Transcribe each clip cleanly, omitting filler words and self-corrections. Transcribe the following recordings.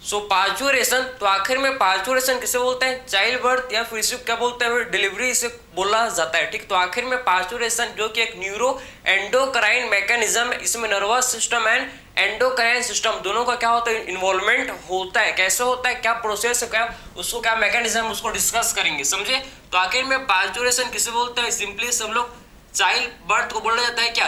सो parturition, तो आखिर में पार्चुरेशन किसे बोलते हैं? चाइल्ड बर्थ, या फिर इसे क्या बोलते हैं? डिलीवरी इसे बोला जाता है। ठीक, तो आखिर में पार्चुरेशन जो कि एक न्यूरो एंडोक्राइन मैकेनिज्म है, इसमें nervous system and endocrine system दोनों का क्या होता है? इन्वॉल्वमेंट होता है। कैसे होता है, क्या प्रोसेस है, क्या उसको क्या मैकेनिज्म, उसको डिस्कस करेंगे, समझे। तो आखिर में पार्चुरेशन किसे बोलते हैं? सिंपली सब लोग चाइल्ड बर्थ को बोला जाता है क्या?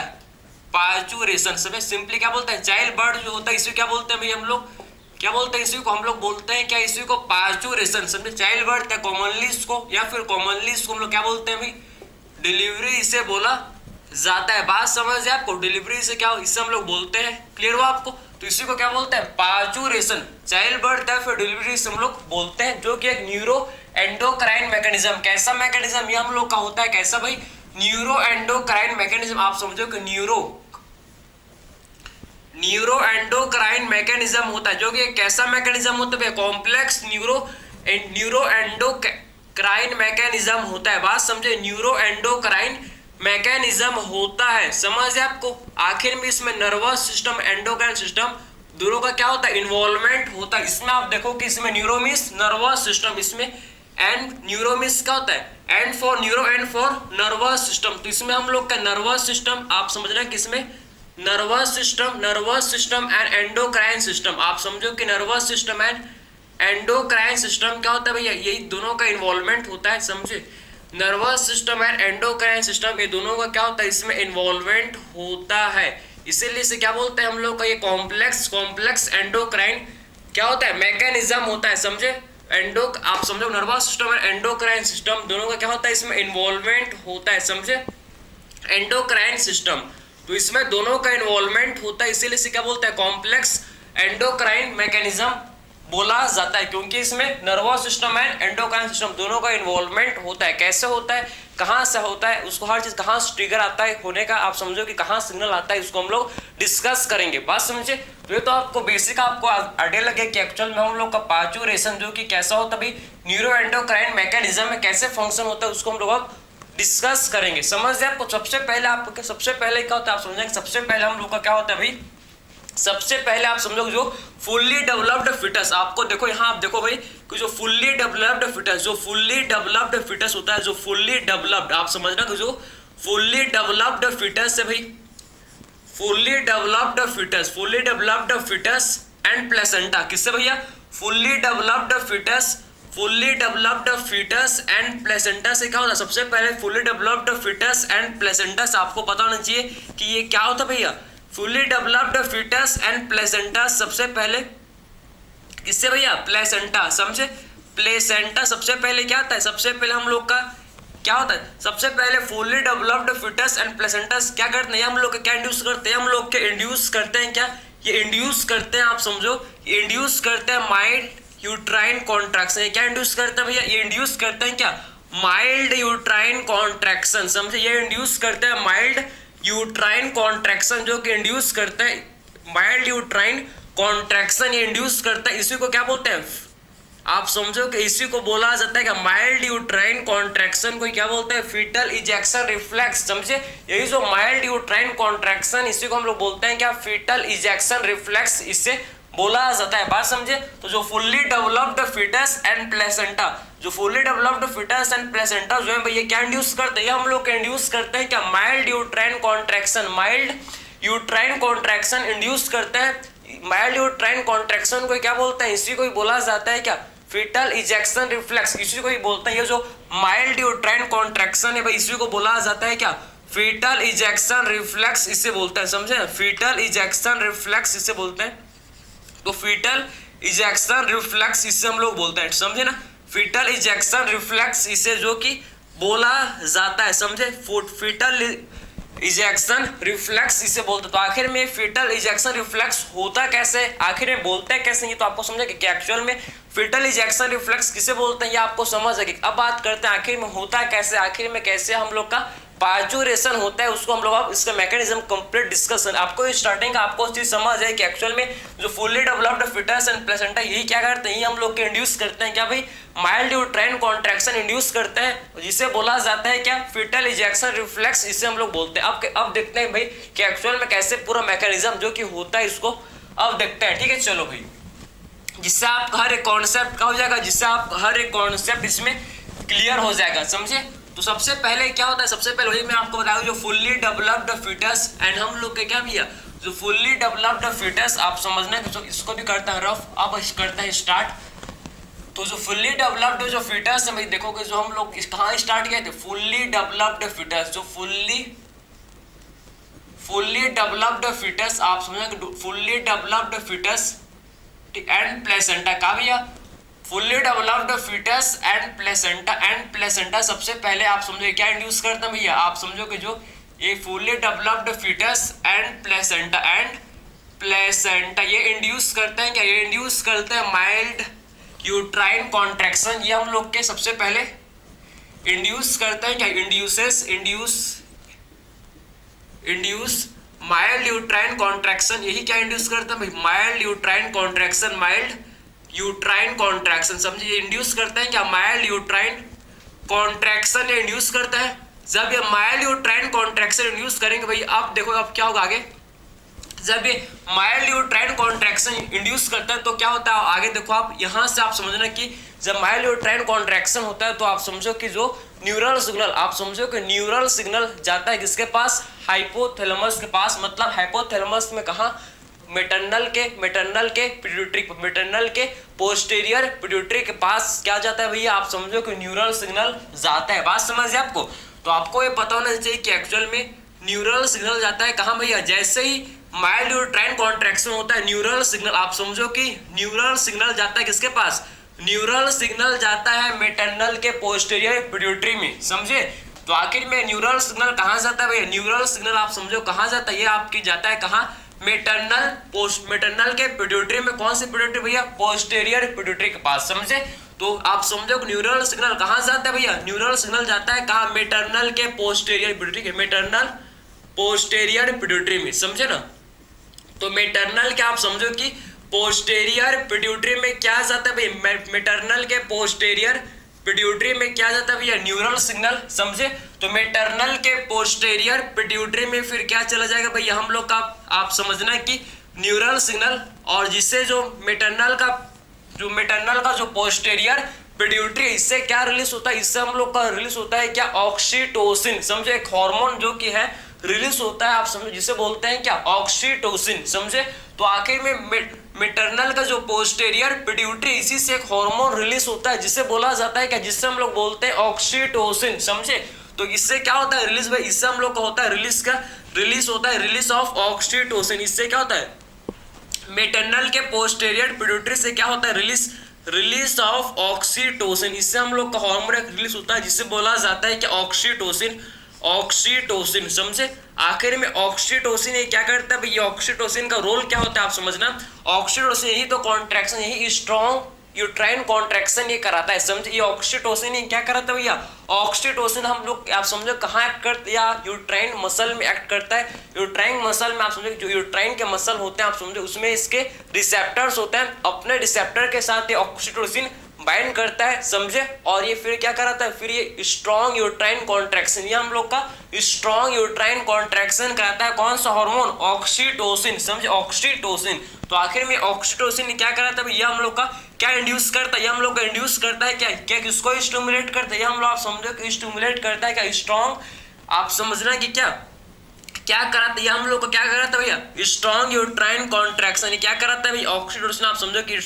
पार्चुरेशन। सब सिंपली क्या बोलते हैं? चाइल्ड बर्थ जो होता है इसे क्या बोलते हैं भाई? हम लोग क्या बोलते हैं? इसी को हम लोग बोलते हैं क्या? इसी को पार्चुरेशन। समझे, चाइल्ड बर्थ या कॉमनली इसको, या फिर कॉमनली इसको हम लोग क्या बोलते हैं भाई? डिलीवरी इसे बोला जाता है। बात समझ है आपको? डिलीवरी से क्या, इससे हम लोग बोलते हैं। क्लियर हुआ आपको? तो इसी को क्या बोलते हैं? पार्चुरेशन। चाइल्ड बर्थ या फिर डिलीवरी से हम लोग बोलते हैं, जो कि एक न्यूरो एंडोक्राइन मैकेनिज्म। कैसा मैकेनिज्म ये हम लोग का होता है? कैसा भाई? Neuro endocrine mechanism. आप समझो कि न्यूरो एंडोक्राइन मैकेनिज्म होता है, जो कि कैसा मैकेनिज्म होता है? कॉम्प्लेक्स न्यूरो एंडोक्राइन मैकेनिज्म होता है। बात समझे, न्यूरो एंडोक्राइन मैकेनिज्म होता है। समझ है आपको? आखिर में इसमें नर्वस सिस्टम, एंडोक्राइन सिस्टम दोनों का क्या होता है? इन्वॉल्वमेंट होता है। इसमें आप देखो कि इसमें न्यूरो मींस नर्वस सिस्टम, इसमें एंड न्यूरो मींस क्या होता है? And for neuro, and for nervous system. तो इसमें हम लोग का नर्वस सिस्टम, आप समझ रहे हैं कि इसमें nervous system and endocrine system. आप समझो कि nervous system and endocrine system क्या होता है भैया? यही दोनों का इन्वॉल्वमेंट होता है। समझे, nervous system and endocrine system ये दोनों का क्या होता है? इसमें इन्वॉल्वमेंट होता है। इसीलिए इसे क्या बोलते हैं हम लोग का? ये कॉम्प्लेक्स एंडोक्राइन क्या होता है? मैकेनिज्म होता है। समझे, आप समझो नर्वस सिस्टम और एंडोक्राइन सिस्टम दोनों का क्या होता है? इसमें इन्वॉल्वमेंट होता है। समझे, एंडोक्राइन सिस्टम, तो इसमें दोनों का इन्वॉल्वमेंट होता है। इसीलिए इसे क्या बोलते हैं? कॉम्प्लेक्स एंडोक्राइन मैकेनिज्म बोला जाता है, क्योंकि इसमें nervous system and endocrine system दोनों का इन्वॉल्वमेंट होता है। कैसे होता है, कहाँ से होता है, उसको हर चीज कहाँ से ट्रिगर आता है होने का, आप समझो कि कहाँ सिग्नल आता है, इसको हम लोग डिस्कस करेंगे। बात समझे, तो ये तो आपको बेसिक आपको आइडिया लगे कि एक्चुअल में हम लोग का पार्चुरेशन जो कि कैसा होता है भाई, न्यूरो एंडोक्राइन मैकेनिज्म में कैसे फंक्शन होता है, उसको हम लोग अब डिस्कस करेंगे। समझ जाए आपको? सबसे पहले क्या होता है, आप समझेंगे। सबसे पहले हम लोग का क्या होता है भाई? सबसे पहले आप समझो जो फुल्ली डेवलप्ड फिटस, आपको देखो यहाँ, आप देखो भाई कि जो फुल्ली डेवलप्ड फिटस होता है, जो फुल्ली डेवलप्ड, आप समझना कि जो फुल्ली डेवलप्ड फिटस है भाई, fully developed foetus and placenta. किससे भैया? Fully developed foetus and placenta से क्या होता है? सबसे पहले fully developed foetus and placenta से आपको पता होना चाहिए कि ये क्या होता है भैया? Fully developed foetus and placenta सबसे पहले किससे भैया? प्लेसेंटा। समझे, प्लेसेंटा सबसे पहले क्या आता है? सबसे पहले हम लोग का क्या होता है? सबसे पहले fully developed foetus and placenta क्या करते हैं? हम लोग क्या इंड्यूस करते हैं? हम लोग के इंड्यूस करते हैं क्या? ये इंड्यूस करते हैं, आप समझो, इंड्यूस करते हैं माइल्ड यूट्राइन कॉन्ट्रैक्शन। क्या इंड्यूस करते हैं भैया? ये इंड्यूस करते हैं क्या? Mild uterine contraction. समझे, ये इंड्यूस करते हैं माइल्ड यूट्राइन कॉन्ट्रैक्शन, जो कि इंड्यूस करते हैं माइल्ड यूट्राइन कॉन्ट्रैक्शन, ये इंड्यूस करता है। इसी को क्या बोलते हैं? आप समझो कि इसी को बोला जाता है कि माइल्ड यूट्राइन कॉन्ट्रैक्शन को क्या बोलते हैं? Foetal ejection reflex. समझे, यही जो माइल्ड यूट्राइन कॉन्ट्रैक्शन, इसी को हम लोग बोलते हैं क्या? फीटल इजेक्शन रिफ्लेक्स, इससे बोला जाता है। बात समझे, तो जो fully developed foetus and placenta, जो fully developed foetus and placenta जो है भैया क्या इंड्यूस करते हैं? हम लोग इंड्यूस करते हैं क्या? माइल्ड यूट्राइन कॉन्ट्रैक्शन इंड्यूस करते हैं। माइल्ड यूट्राइन कॉन्ट्रैक्शन को क्या बोलते हैं? इसी को ही बोला जाता है क्या? फीटल इजेक्शन रिफ्लेक्स, इसी को ही बोलते हैं। ये जो माइल्ड यूट्राइन कॉन्ट्रैक्शन है भाई, इसी को बोला जाता है क्या? फीटल इजेक्शन रिफ्लेक्स, इसे बोलते हैं। समझे, फीटल इजेक्शन रिफ्लेक्स इसे बोलते हैं। तो फीटल इजेक्शन रिफ्लेक्स इससे हम लोग बोलते हैं। समझे ना, फीटल इजेक्शन रिफ्लेक्स इसे जो कि बोला जाता है। समझे, फीटल इजेक्शन रिफ्लेक्स इसे बोलते हैं। तो आखिर में फीटल इजेक्शन रिफ्लेक्स होता कैसे, आखिर में बोलते हैं कैसे, ये तो आपको समझे कि एक्चुअल में फीटल इजेक्शन रिफ्लेक्स किसे बोलते हैं, ये आपको समझ है। अब बात करते हैं आखिर में होता कैसे, आखिर में कैसे हम लोग का पार्चुरेशन होता है, उसको हम लोग अब इसका मैकेनिज्म कंप्लीट डिस्कशन। आपको स्टार्टिंग आपको चीज समझ है कि एक्चुअल में जो fully developed foetus and placenta यही क्या करते हैं? हम लोग के इंड्यूस करते हैं क्या भाई? माइल्ड यूट्राइन कॉन्ट्रैक्शन इंड्यूस करते हैं, जिसे बोला जाता है क्या? फीटल इजेक्शन रिफ्लेक्स, इसे हम लोग बोलते हैं। अब देखते हैं भाई कि एक्चुअल में कैसे पूरा मैकेनिज्म जो कि होता है, इसको अब देखते हैं। ठीक है, चलो भाई जिससे आपका हर एक कॉन्सेप्ट का हो जाएगा, जिससे आप हर एक कॉन्सेप्ट इसमें क्लियर हो जाएगा, समझे। तो सबसे पहले क्या होता है, सबसे पहले वही मैं आपको बताऊँ, जो फुल्ली डेवलप्ड फीटस एंड हम लोग के क्या भैया, जो फुल्ली डेवलप्ड फीटस आप समझना कि इसको भी करता है रफ, अब करता है स्टार्ट। तो जो फुल्ली डेवलप्ड जो फीटस है भाई, देखोगे जो हम लोग कहाँ स्टार्ट किए थे, फुल्ली डेवलप्ड फीटस, जो फुल्ली डेवलप्ड फीटस आप समझना, fully developed foetus and placenta का भैया, fully developed foetus and placenta सबसे पहले आप समझो क्या इंड्यूस करता है भैया, आप समझो कि जो ये fully developed foetus and placenta ये इंड्यूस करते हैं क्या, ये इंड्यूस करते हैं माइल्ड यूट्राइन कॉन्ट्रैक्शन, ये हम लोग के सबसे पहले इंड्यूस करते हैं क्या, इंड्यूस माइल्ड यूट्राइन कॉन्ट्रैक्शन, यही क्या इंड्यूस करता है भाई, माइल्ड यूट्राइन कॉन्ट्रैक्शन, समझिए इंड्यूस करते हैं क्या, माइल्ड यूट्राइन कॉन्ट्रैक्शन ये इंड्यूस करता है। जब ये माइल्ड यूट्राइन कॉन्ट्रैक्शन इंड्यूस करेंगे भाई, आप देखो अब क्या होगा आगे, जब ये माइल्ड यूट्राइन कॉन्ट्रैक्शन इंड्यूस करता है तो क्या होता है आगे देखो आप, यहां से आप समझना कि जब माइल्ड यूट्राइन कॉन्ट्रैक्शन होता है तो आप समझो कि जो न्यूरल सिग्नल, आप समझो कि न्यूरल सिग्नल जाता है किसके पास, हाइपोथैलेमस के पास, मतलब हाइपोथैलेमस में कहा, मेटरनल के पोस्टीरियर पिट्यूटरी के पास क्या जाता है भैया, आप समझो कि न्यूरल सिग्नल जाता है, बात समझ आपको। तो आपको ये पता होना चाहिए कि एक्चुअल में न्यूरल सिग्नल जाता है कहाँ भैया, जैसे ही माइल्ड यूट्राइन कॉन्ट्रैक्शन होता है न्यूरल सिग्नल, आप समझो कि न्यूरल सिग्नल जाता है किसके पास, न्यूरल सिग्नल जाता है मेटरनल के पोस्टीरियर पिट्यूटरी में, समझे। तो आखिर में न्यूरल सिग्नल कहाँ जाता है भैया, न्यूरल सिग्नल आप समझो कहाँ जाता है, ये आपकी जाता है कहाँ, मेटरनल के पिट्यूटरी में, कौन सी पिट्यूटरी भैया, पोस्टीरियर पिट्यूटरी के पास, समझे। तो आप समझो कि न्यूरल सिग्नल कहाँ जाता है भैया, न्यूरल सिग्नल जाता है कहाँ, मेटरनल के posterior pituitary, maternal posterior pituitary में, समझे ना। तो मेटरनल क्या आप समझो कि पोस्टीरियर पिट्यूटरी में क्या जाता है भाई, मेटरनल के पोस्टीरियर पिट्यूटरी में क्या जाता है भैया, न्यूरल सिग्नल, समझे। तो मेटरनल के पोस्टीरियर पिट्यूटरी में फिर क्या चला जाएगा भैया, हम लोग का आप समझना कि न्यूरल सिग्नल, और जिससे जो मेटरनल का जो पोस्टीरियर पिट्यूटरी, इससे क्या रिलीज होता है, इससे हम लोग का रिलीज होता है क्या, ऑक्सीटोसिन, समझे, एक हार्मोन जो कि है रिलीज होता है, आप समझो जिसे बोलते हैं क्या, ऑक्सीटोसिन, समझे। तो आखिर में मेटरनल का जो पोस्टीरियर पिट्यूटरी, इसी से एक हार्मोन रिलीज होता है जिसे बोला जाता है क्या, जिससे हम लोग बोलते हैं ऑक्सीटोसिन, समझे। तो इससे क्या होता है रिलीज भाई, इससे हम लोग का होता है रिलीज होता है रिलीज ऑफ ऑक्सीटोसिन, इससे क्या होता है, मेटरनल के पोस्टीरियर पिट्यूटरी से क्या होता है रिलीज ऑफ ऑक्सीटोसिन, इससे हम लोग का हार्मोन रिलीज होता है जिसे बोला जाता है कि ऑक्सीटोसिन, समझे। आखिर में ऑक्सीटोसिन ये क्या करता है भैया, ऑक्सीटोसिन का रोल क्या होता है आप समझना, ऑक्सीटोसिन यही तो कॉन्ट्रैक्शन, यही स्ट्रॉन्ग यूट्राइन कॉन्ट्रैक्शन ये कराता है, समझे। ये ऑक्सीटोसिन ये क्या कराता है भैया, ऑक्सीटोसिन हम लोग आप समझो कहाँ एक्ट करता है, या यूट्राइन मसल में एक्ट करता है, यूट्राइन मसल में, आप समझो जो यूट्राइन के मसल होते हैं आप समझो उसमें इसके रिसेप्टर्स होते हैं, अपने रिसेप्टर के साथ ये ऑक्सीटोसिन बाइंड करता है, समझे। और ये फिर क्या कराता है, फिर ये स्ट्रॉन्ग यूट्राइन कॉन्ट्रैक्शन, ये हम लोग का स्ट्रॉन्ग यूट्राइन कॉन्ट्रैक्शन कराता है, कौन सा हार्मोन, ऑक्सीटोसिन, समझे, ऑक्सीटोसिन। तो आखिर में ऑक्सीटोसिन क्या कराता है, ये हम लोग का क्या इंड्यूस करता है, ये हम लोग का इंड्यूस करता है क्या किसको स्टिमुलेट करता है, ये हम लोग आप समझो कि स्टिमुलेट करता है क्या, स्ट्रॉन्ग, आप समझना कि क्या कराता है, हम लोग को क्या कराता है भैया, स्ट्रॉन्ग यूट्राइन कॉन्ट्रैक्शन, क्या कराता है भैया, ऑक्सीटोसिन आप समझो कि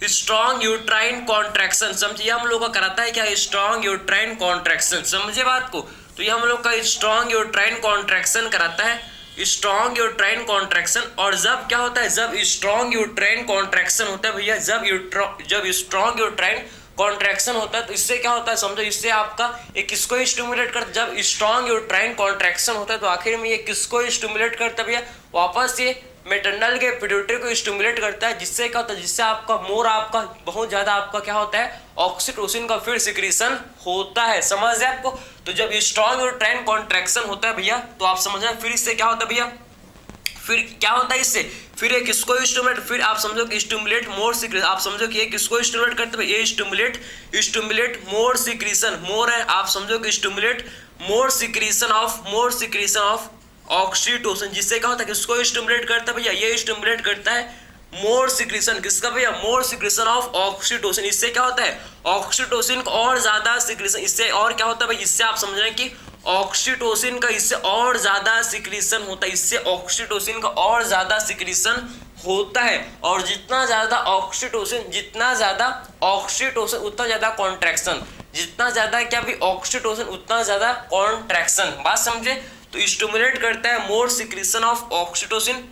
स्ट्रॉन्ग यूट्राइन कॉन्ट्रैक्शन, समझिए हम लोग का कराता है क्या, स्ट्रॉन्ग यूट्राइन कॉन्ट्रैक्शन, समझे बात को। तो ये हम लोग का स्ट्रॉन्ग यूट्राइन कॉन्ट्रैक्शन कराता है, स्ट्रॉन्ग यूट्राइन कॉन्ट्रैक्शन। और जब क्या होता है, जब स्ट्रॉन्ग यूट्राइन कॉन्ट्रैक्शन होता है भैया, जब स्ट्रॉन्ग यूट्राइन कॉन्ट्रैक्शन होता है तो इससे क्या होता है समझो, इससे आपका ये किसको स्टिमुलेट करता है, जब स्ट्रॉन्ग यूट्राइन कॉन्ट्रैक्शन होता है तो आखिर में ये किसको स्टिमुलेट करता है भैया, वापस ये मेटरनल के पिट्यूटरी को स्टिमुलेट करता है, जिससे क्या होता है, जिससे आपका बहुत ज्यादा आपका क्या होता है, ऑक्सीटोसिन का फिर सिक्रीशन होता है, समझ है आपको। तो जब स्ट्रॉन्ग यूट्राइन कॉन्ट्रैक्शन होता है भैया तो आप समझना फिर इससे क्या होता है भैया, फिर क्या होता है इससे, फिर ये किसको स्टिमुलेट, फिर आप समझो कि स्टिमुलेट मोर सिक्रीशन, आप समझो कि ये किसको स्टिमुलेट करते हैं, ये स्टिमुलेट मोर सिक्रीशन, मोर है आप समझो कि stimulate more secretion of oxytocin, जिससे क्या होता है, किसको स्टिमुलेट करता है भैया, ये स्टिमुलेट करता है मोर सिक्रीशन, किसका भैया, मोर सिक्रीशन ऑफ ऑक्सीटोसिन। इससे क्या होता है, ऑक्सीटोसिन का और ज्यादा सिक्रीशन, इससे और क्या होता है भाई, इससे आप समझ रहे हैं कि ऑक्सीटोसिन का इससे और ज्यादा सिक्रीशन होता है, इससे ऑक्सीटोसिन का और ज्यादा सिक्रीशन होता है। और जितना ज्यादा ऑक्सीटोसिन उतना ज्यादा कॉन्ट्रैक्शन, जितना ज्यादा क्या भी ऑक्सीटोसिन उतना ज्यादा कॉन्ट्रैक्शन। बात समझे, तो स्टिमुलेट करता है मोर सिक्रीशन ऑफ ऑक्सीटोसिन,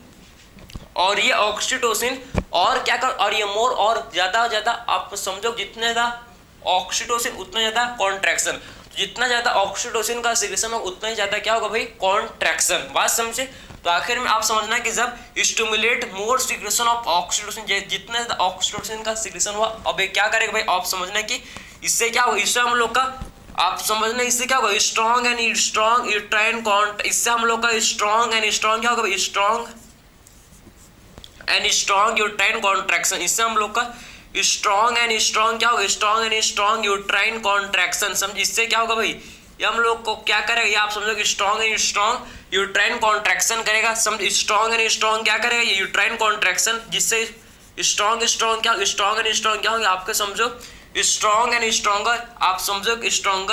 और ये ऑक्सीटोसिन और क्या कर, और ये मोर और ज्यादा आप समझो, जितने ज्यादा ऑक्सीटोसिन उतना ज्यादा कॉन्ट्रैक्शन, जितना ज्यादा ऑक्सीटोसिन का सिक्रीशन हो उतना ही ज्यादा क्या होगा भाई, कॉन्ट्रैक्शन। बात समझे, तो आखिर में आप समझना कि जब stimulate more secretion of oxytocin, जितना ज्यादा ऑक्सीटोसिन का सिक्रीशन हुआ, अब क्या करेगा भाई, आप समझना कि इससे क्या होगा, इससे हम लोग का आप समझना, इससे क्या होगा, स्ट्रॉन्ग यूट्राइन इससे हम लोग का स्ट्रॉन्ग क्या होगा भाई, स्ट्रॉन्ग यूट्राइन कॉन्ट्रैक्शन, इससे हम लोग का स्ट्रॉन्ग क्या होगा, स्ट्रॉन्ग यूट्राइन कॉन्ट्रैक्शन। समझ, इससे क्या होगा भाई, ये हम लोग को क्या करेगा, ये आप समझो कि स्ट्रॉन्ग यूट्राइन कॉन्ट्रैक्शन करेगा। समझ, स्ट्रॉन्ग क्या करेगा, ये यूट्राइन कॉन्ट्रैक्शन, जिससे स्ट्रॉन्ग क्या होंगे आपके समझो, स्ट्रॉन्ग एंड स्ट्रॉन्गर, आप समझो कि स्ट्रॉन्ग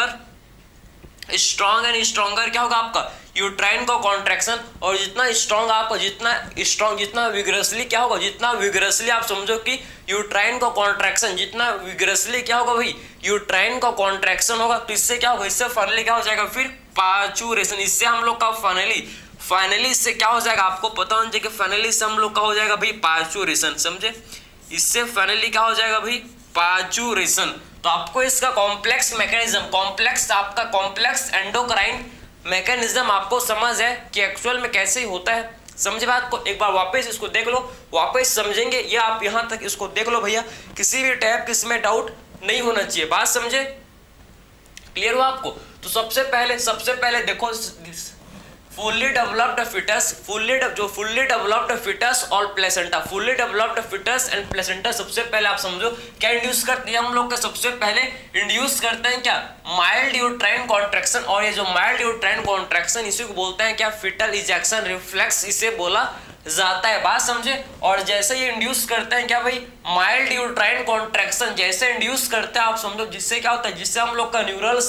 एंड स्ट्रॉन्गर क्या होगा आपका, यूट्राइन का कॉन्ट्रैक्शन। और जितना स्ट्रॉन्ग आपका, जितना विग्रसली क्या होगा, जितना विग्रसली आप समझो कि यूट्राइन का कॉन्ट्रैक्शन, जितना विग्रसली क्या होगा भाई, यूट्राइन का कॉन्ट्रैक्शन होगा, तो इससे क्या होगा, इससे फाइनली क्या हो जाएगा फिर पार्चुरेशन। इससे हम लोग का फाइनली इससे क्या हो जाएगा, आपको पता होना चाहिए कि फाइनली से हम लोग का हो जाएगा भाई पार्चुरेशन। समझे, इससे फाइनली क्या हो जाएगा भाई, पार्चुरेशन। तो आपको इसका कॉम्प्लेक्स एंडोक्राइन मैकेनिज्म आपको समझ है कि एक्चुअल में कैसे ही होता है। समझे बात को, एक बार वापस इसको देख लो, वापस समझेंगे, ये आप यहां तक इसको देख लो भैया, किसी भी टाइप किसमें डाउट नहीं होना चाहिए। बात समझे, क्लियर हुआ आपको। तो सबसे पहले देखो, फुल्ली डेवलप्ड फिटस और placenta, fully developed foetus and placenta सबसे पहले आप समझो क्या इंड्यूस करते हैं हम लोग का, सबसे पहले इंड्यूस करते हैं क्या, माइल्ड यूट्राइन कॉन्ट्रैक्शन। और ये जो माइल्ड यूट्राइन कॉन्ट्रैक्शन, इसी को बोलते हैं क्या, फिटल इजेक्शन रिफ्लेक्स इसे बोला जाता है। बात समझे, और जैसे ये इंड्यूस करते हैं क्या भाई, माइल्ड यूट्राइन कॉन्ट्रैक्शन जैसे इंड्यूस करते हैं आप समझो, जिससे क्या होता है, जिससे हम लोग का न्यूरल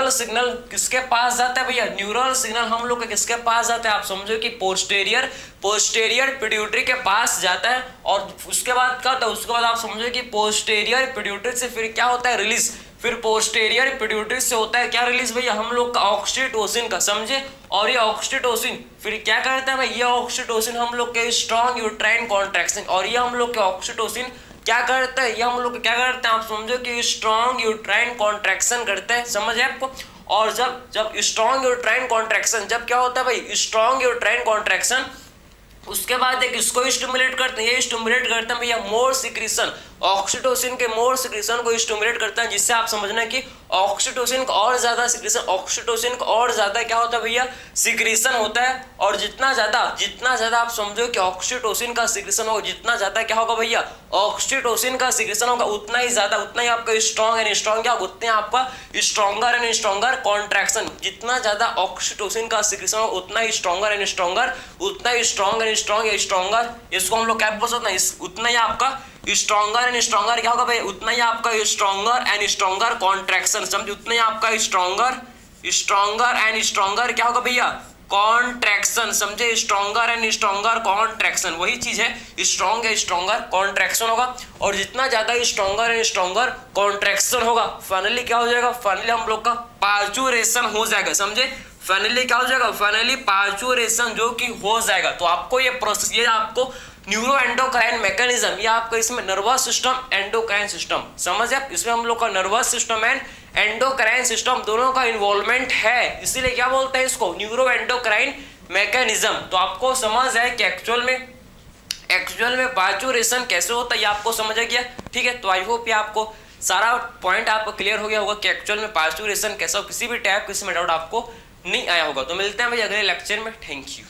सिग्नल किसके पास जाता है भैया, न्यूरल सिग्नल हम लोग का किसके पास जाता है, आप समझो कि पोस्टेरियर पिट्यूटरी के पास जाता है। और उसके बाद क्या होता है, उसके बाद आप समझो कि पोस्टेरियर पिट्यूटरी से फिर क्या होता है, रिलीज, फिर पोस्टेरियर पिट्यूटरी से होता है क्या रिलीज भैया, हम लोग का ऑक्सीटोसिन का। समझे, और ये ऑक्सीटोसिन फिर क्या करता है भाई, ये ऑक्सीटोसिन हम लोग के स्ट्रॉन्ग यूट्राइन कॉन्ट्रैक्शन, और ये हम लोग के ऑक्सीटोसिन क्या करता है, ये हम लोग क्या करते हैं, आप समझो कि स्ट्रॉन्ग यूट्राइन कॉन्ट्रैक्शन करते हैं। समझ है आपको। और जब स्ट्रॉन्ग यूट्राइन कॉन्ट्रैक्शन, जब क्या होता है भाई, स्ट्रॉन्ग यूट्राइन कॉन्ट्रैक्शन, उसके बाद एक इसको स्टिमुलेट करते हैं, ये स्टिमुलेट करते हैं भैया मोर सिक्रीशन, ऑक्सीटोसिन के मोर सिक्रीशन को स्टिमुलेट करता है, जिससे आप समझना कि ऑक्सीटोसिन का और ज्यादा सिक्रीशन, ऑक्सीटोसिन का और ज्यादा क्या होता है भैया, सिक्रीशन होता है। और जितना ज्यादा आप समझो कि ऑक्सीटोसिन का सिक्रीशन होगा, जितना ज्यादा क्या होगा भैया, ऑक्सीटोसिन का सिक्रीशन होगा, उतना ही आपका स्ट्रॉन्ग एंड स्ट्रॉन्ग क्या, उतने आपका स्ट्रॉन्गर एंड स्ट्रॉन्गर कॉन्ट्रैक्शन। जितना ज्यादा ऑक्सीटोसिन का सिक्रीशन होगा, उतना ही स्ट्रॉन्गर एंड स्ट्रॉन्गर, उतना ही स्ट्रॉन्ग एंड स्ट्रॉन्गर, इसको हम लोग क्या बोल सकते हैं, उतना ही आपका स्ट्रॉन्गर एंड स्ट्रॉन्गर क्या होगा भाई, उतना ही आपका स्ट्रॉन्गर एंड स्ट्रॉन्गर कॉन्ट्रैक्शन। समझ, उतना ही आपका स्ट्रॉन्गर एंड स्ट्रॉन्गर क्या होगा भैया, कॉन्ट्रैक्शन। समझे, स्ट्रॉन्गर एंड स्ट्रॉन्गर कॉन्ट्रैक्शन, वही चीज है, स्ट्रॉन्ग एंड स्ट्रॉन्गर कॉन्ट्रैक्शन होगा। और जितना ज्यादा स्ट्रॉन्गर एंड स्ट्रॉन्गर कॉन्ट्रैक्शन होगा, फाइनली क्या हो जाएगा, फाइनली हम लोग का पार्चुरेशन हो जाएगा। समझे, फाइनली क्या हो जाएगा, फाइनली पार्चुरेशन जो कि हो जाएगा। तो आपको ये प्रोसेस, ये आपको न्यूरो एंडोक्राइन मैकेनिज्म, ये आपका इसमें नर्वस सिस्टम एंडोक्राइन सिस्टम, समझ आप, इसमें हम लोग का nervous system and endocrine system दोनों का इन्वॉल्वमेंट है, इसीलिए क्या बोलते हैं इसको, न्यूरो एंडोक्राइन मैकेनिज्म। तो आपको समझ है कि एक्चुअल में पार्चुरेशन कैसे होता है, ये आपको समझ आ गया। ठीक है, तो आई होप ये आपको सारा पॉइंट आपको क्लियर हो गया होगा कि एक्चुअल में पार्चुरेशन कैसा हो, किसी भी टाइप किसी में डाउट आपको नहीं आया होगा। तो मिलते हैं भाई अगले लेक्चर में, थैंक यू।